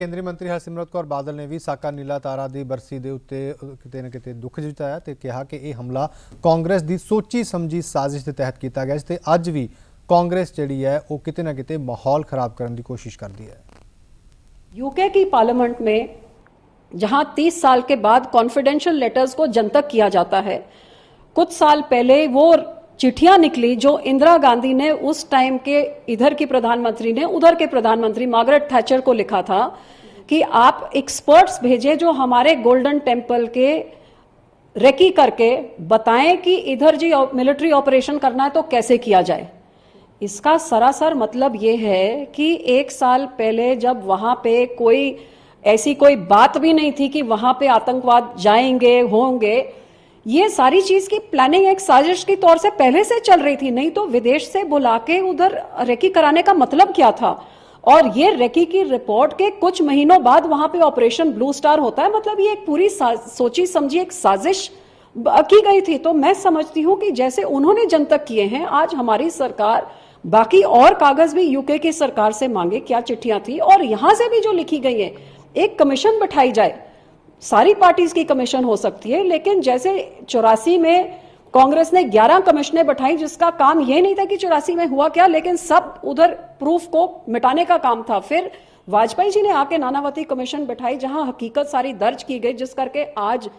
ਕੇਂਦਰੀ ਮੰਤਰੀ ਹਰਸਿਮਰਤ ਕੌਰ ਬਾਦਲ ਨੇ ਵੀ ਸਾਕਾ ਨੀਲਾ ਤਾਰਾ ਦੀ ਬਰਸੀ ਦੇ ਉੱਤੇ ਕਿਤੇ ਨਾ ਕਿਤੇ ਦੁੱਖ ਜਤਾਇਆ ਤੇ ਕਿਹਾ ਕਿ ਇਹ ਹਮਲਾ ਕਾਂਗਰਸ ਦੀ ਸੋਚੀ ਸਮਝੀ ਸਾਜ਼ਿਸ਼ ਦੇ ਤਹਿਤ ਕੀਤਾ ਗਿਆ ਤੇ ਅੱਜ ਵੀ कांग्रेस ਜਿਹੜੀ ਹੈ ਉਹ ਕਿਤੇ ਨਾ ਕਿਤੇ माहौल खराब करने की कोशिश करती है। यूके की पार्लियामेंट में जहां 30 साल के बाद कॉन्फिडेंशियल लेटर्स को जनतक किया जाता है, कुछ साल पहले वो चिट्ठियां निकली जो इंदिरा गांधी ने उस टाइम के इधर की प्रधानमंत्री ने उधर के प्रधानमंत्री मार्गरेट थैचर को लिखा था कि आप एक्सपर्ट्स भेजें जो हमारे गोल्डन टेम्पल के रेकी करके बताएं कि इधर जी मिलिट्री ऑपरेशन करना है तो कैसे किया जाए। इसका सरासर मतलब ये है कि एक साल पहले जब वहां पे कोई ऐसी कोई बात भी नहीं थी कि वहां पे आतंकवाद जाएंगे होंगे, ये सारी चीज की प्लानिंग एक साजिश के तौर से पहले से चल रही थी। नहीं तो विदेश से बुला के उधर रेकी कराने का मतलब क्या था? और ये रेकी की रिपोर्ट के कुछ महीनों बाद वहां पे ऑपरेशन ब्लू स्टार होता है, मतलब ये एक पूरी सोची समझी एक साजिश की गई थी। तो मैं समझती हूं कि जैसे उन्होंने जनतक किए हैं, आज हमारी सरकार बाकी और कागज भी यूके की सरकार से मांगे, क्या चिट्ठियां थी और यहां से भी जो लिखी गई है, एक कमीशन बैठाई जाए। सारी पार्टीज की कमीशन हो सकती है, लेकिन जैसे 84 में कांग्रेस ने 11 कमीशनें बैठाई जिसका काम यह नहीं था कि 84 में हुआ क्या, लेकिन सब उधर प्रूफ को मिटाने का काम था। फिर वाजपेयी जी ने आके नानावती कमीशन बैठाई जहां हकीकत सारी दर्ज की गई, जिस करके आज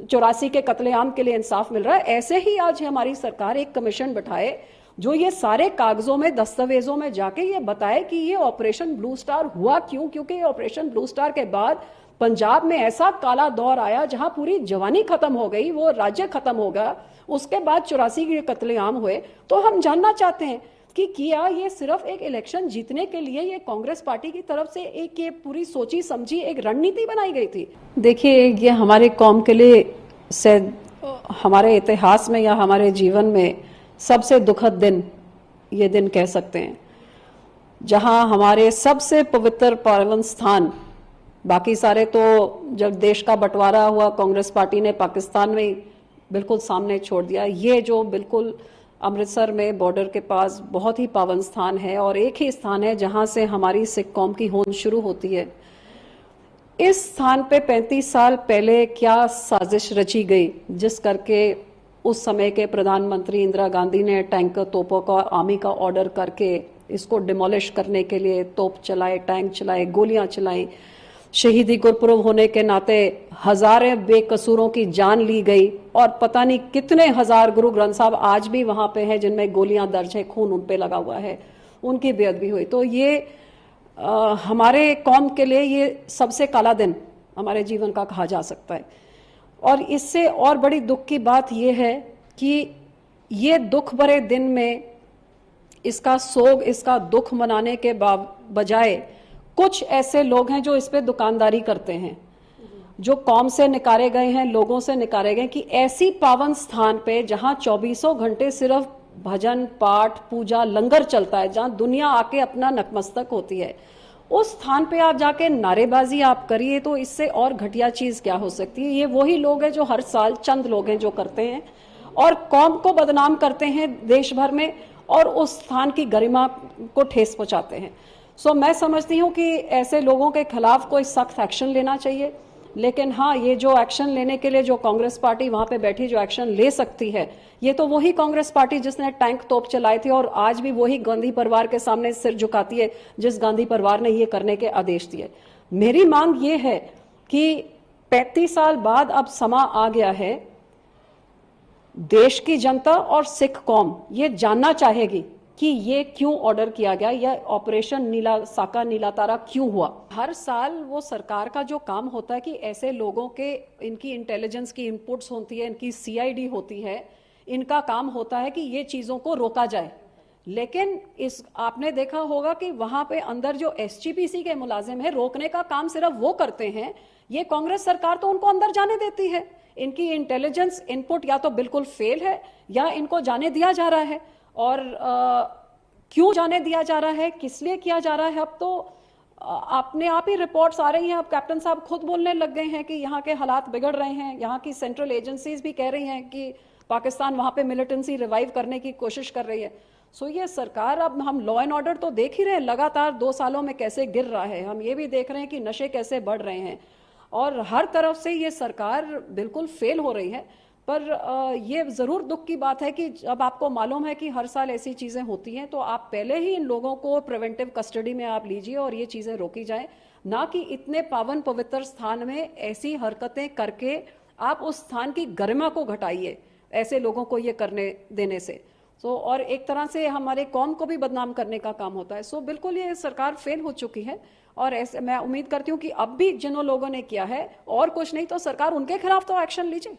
84 के कत्लेआम के लिए इंसाफ मिल रहा है। ऐसे ही आज हमारी सरकार एक कमीशन बैठाए जो ये सारे कागजों में दस्तावेजों में जाके ये बताए कि ये ऑपरेशन ब्लू स्टार हुआ क्यों, क्योंकि ये ऑपरेशन ब्लू स्टार के बाद पंजाब में ऐसा काला दौर आया जहां पूरी जवानी खत्म हो गई, वो राज्य खत्म हो गया। उसके बाद 84 के कत्लेआम हुए। तो हम जानना चाहते हैं कि क्या ये सिर्फ एक इलेक्शन जीतने के लिए ये कांग्रेस पार्टी की तरफ से एक ये पूरी सोची समझी एक रणनीति बनाई गई थी? देखिए, ये हमारे कौम के लिए हमारे इतिहास में या हमारे जीवन में सबसे दुखद दिन ये दिन कह सकते हैं, जहां हमारे सबसे पवित्र पावन स्थान, बाकी सारे तो जब देश का बंटवारा हुआ कांग्रेस पार्टी ने पाकिस्तान में बिल्कुल सामने छोड़ दिया। ये जो बिल्कुल अमृतसर में बॉर्डर के पास बहुत ही पावन स्थान है और एक ही स्थान है जहां से हमारी सिख कौम की होंद शुरू होती है। इस स्थान पे 35 साल पहले क्या साजिश रची गई जिस करके उस समय के प्रधानमंत्री इंदिरा गांधी ने टैंक तोपों का आर्मी का ऑर्डर करके इसको डिमोलिश करने के लिए तोप चलाए, टैंक चलाए, गोलियां चलाई। शहीदी गुरपुरब होने के नाते हजारों बेकसूरों की जान ली गई और पता नहीं कितने हजार गुरु ग्रंथ साहब आज भी वहां पे हैं जिनमें गोलियां दर्ज है, खून उन पे लगा हुआ है, उनकी बेअदबी हुई। तो ये हमारे कौम के लिए ये सबसे काला दिन हमारे जीवन का कहा जा सकता है। और इससे और बड़ी दुख की बात यह है कि ये दुख भरे दिन में इसका सोग, इसका दुख मनाने के बजाय कुछ ऐसे लोग हैं जो इस पे दुकानदारी करते हैं, जो कौम से निकारे गए हैं, लोगों से निकारे गए, कि ऐसी पावन स्थान पे जहां 24 घंटे सिर्फ भजन पाठ पूजा लंगर चलता है, जहां दुनिया आके अपना नतमस्तक होती है, उस स्थान पे आप जाके नारेबाजी आप करिए तो इससे और घटिया चीज क्या हो सकती है? ये वही लोग हैं जो हर साल चंद लोग हैं जो करते हैं और कौम को बदनाम करते हैं देश भर में और उस स्थान की गरिमा को ठेस पहुंचाते हैं। सो मैं समझती हूं कि ऐसे लोगों के खिलाफ कोई सख्त एक्शन लेना चाहिए। लेकिन हाँ, ये जो एक्शन लेने के लिए जो कांग्रेस पार्टी वहां पे बैठी जो एक्शन ले सकती है, ये तो वही कांग्रेस पार्टी जिसने टैंक तोप चलाए थे और आज भी वही गांधी परिवार के सामने सिर झुकाती है जिस गांधी परिवार ने ये करने के आदेश दिए। मेरी मांग ये है कि 35 साल बाद अब समा आ गया है, देश की जनता और सिख कौम ये जानना चाहेगी कि ये क्यों ऑर्डर किया गया, या ऑपरेशन साका नीला तारा क्यों हुआ। हर साल वो सरकार का जो काम होता है कि ऐसे लोगों के इनकी इंटेलिजेंस की इनपुट्स होती है, इनकी सीआईडी होती है, इनका काम होता है कि ये चीजों को रोका जाए। लेकिन इस आपने देखा होगा कि वहां पे अंदर जो एसजीपीसी के मुलाजिम है, रोकने का काम सिर्फ वो करते हैं। ये कांग्रेस सरकार तो उनको अंदर जाने देती है। इनकी इंटेलिजेंस इनपुट या तो बिल्कुल फेल है या इनको जाने दिया जा रहा है। और क्यों जाने दिया जा रहा है, किस लिए किया जा रहा है, अब तो अपने आप ही रिपोर्ट्स आ रही हैं। अब कैप्टन साहब खुद बोलने लग गए हैं कि यहाँ के हालात बिगड़ रहे हैं। यहाँ की सेंट्रल एजेंसीज भी कह रही हैं कि पाकिस्तान वहां पे मिलिटेंसी रिवाइव करने की कोशिश कर रही है। सो ये सरकार, अब हम लॉ एंड ऑर्डर तो देख ही रहे हैं लगातार 2 सालों में कैसे गिर रहा है, हम ये भी देख रहे हैं कि नशे कैसे बढ़ रहे हैं, और हर तरफ से ये सरकार बिल्कुल फेल हो रही है। पर ये ज़रूर दुख की बात है कि जब आपको मालूम है कि हर साल ऐसी चीज़ें होती हैं, तो आप पहले ही इन लोगों को प्रिवेंटिव कस्टडी में आप लीजिए और ये चीज़ें रोकी जाएं, ना कि इतने पावन पवित्र स्थान में ऐसी हरकतें करके आप उस स्थान की गरिमा को घटाइए ऐसे लोगों को ये करने देने से। सो और एक तरह से हमारे कौम को भी बदनाम करने का काम होता है। सो बिल्कुल ये सरकार फेल हो चुकी है, और ऐसे मैं उम्मीद करती हूँ कि अब भी जिन लोगों ने किया है, और कुछ नहीं तो सरकार उनके खिलाफ तो एक्शन लीजिए।